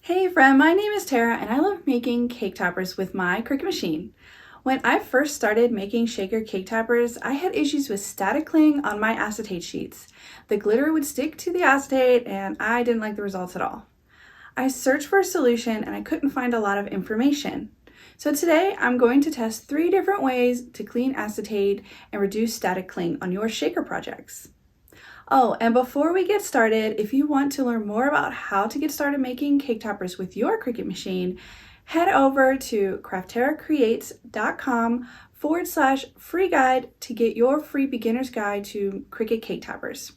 Hey friend, my name is Tara and I love making cake toppers with my Cricut machine. When I first started making shaker cake toppers, I had issues with static cling on my acetate sheets. The glitter would stick to the acetate and I didn't like the results at all. I searched for a solution and I couldn't find a lot of information. So today I'm going to test 3 different ways to clean acetate and reduce static cling on your shaker projects. Oh, and before we get started, if you want to learn more about how to get started making cake toppers with your Cricut machine, head over to crafteracreates.com/free guide to get your free beginner's guide to Cricut cake toppers.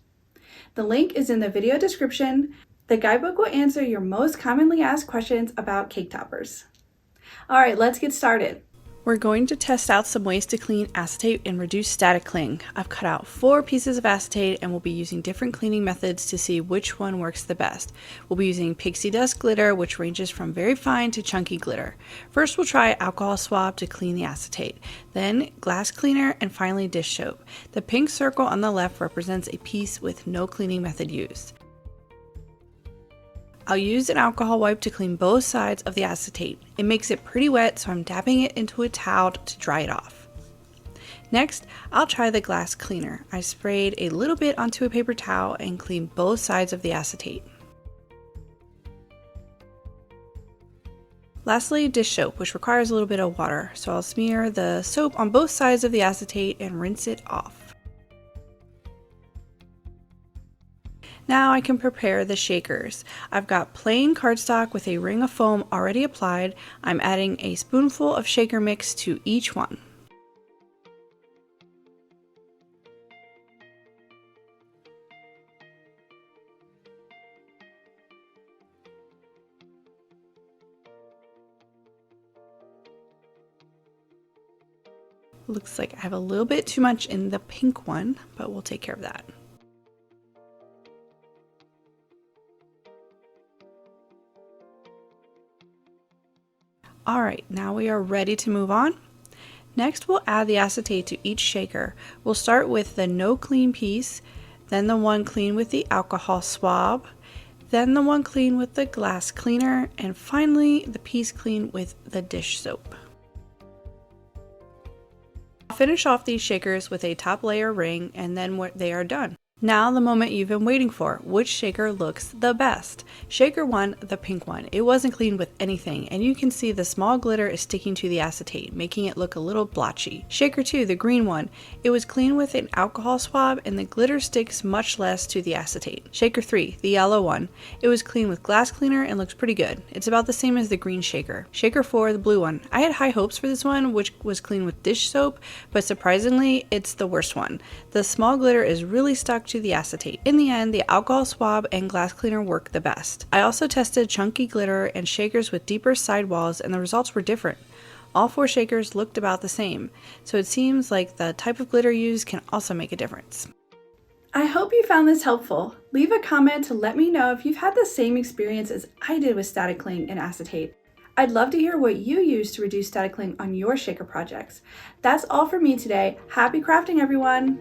The link is in the video description. The guidebook will answer your most commonly asked questions about cake toppers. All right, let's get started. We're going to test out some ways to clean acetate and reduce static cling. I've cut out 4 pieces of acetate and we'll be using different cleaning methods to see which one works the best. We'll be using pixie dust glitter, which ranges from very fine to chunky glitter. First we'll try alcohol swab to clean the acetate, then glass cleaner, and finally dish soap. The pink circle on the left represents a piece with no cleaning method used. I'll use an alcohol wipe to clean both sides of the acetate. It makes it pretty wet, so I'm dabbing it into a towel to dry it off. Next, I'll try the glass cleaner. I sprayed a little bit onto a paper towel and cleaned both sides of the acetate. Lastly, dish soap, which requires a little bit of water, so I'll smear the soap on both sides of the acetate and rinse it off. Now I can prepare the shakers. I've got plain cardstock with a ring of foam already applied. I'm adding a spoonful of shaker mix to each one. Looks like I have a little bit too much in the pink one, but we'll take care of that. Alright, now we are ready to move on. Next we'll add the acetate to each shaker. We'll start with the no clean piece, then the one clean with the alcohol swab, then the one clean with the glass cleaner, and finally the piece clean with the dish soap. I'll finish off these shakers with a top layer ring and then they are done. Now the moment you've been waiting for. Which shaker looks the best? Shaker 1, the pink one. It wasn't cleaned with anything, and you can see the small glitter is sticking to the acetate, making it look a little blotchy. Shaker 2, the green one. It was cleaned with an alcohol swab, and the glitter sticks much less to the acetate. Shaker 3, the yellow one. It was cleaned with glass cleaner and looks pretty good. It's about the same as the green shaker. Shaker 4, the blue one. I had high hopes for this one, which was cleaned with dish soap, but surprisingly, it's the worst one. The small glitter is really stuck to the acetate. In the end, the alcohol swab and glass cleaner work the best. I also tested chunky glitter and shakers with deeper sidewalls, and the results were different. All 4 shakers looked about the same, so it seems like the type of glitter used can also make a difference. I hope you found this helpful. Leave a comment to let me know if you've had the same experience as I did with static cling and acetate. I'd love to hear what you use to reduce static cling on your shaker projects. That's all for me today. Happy crafting, everyone!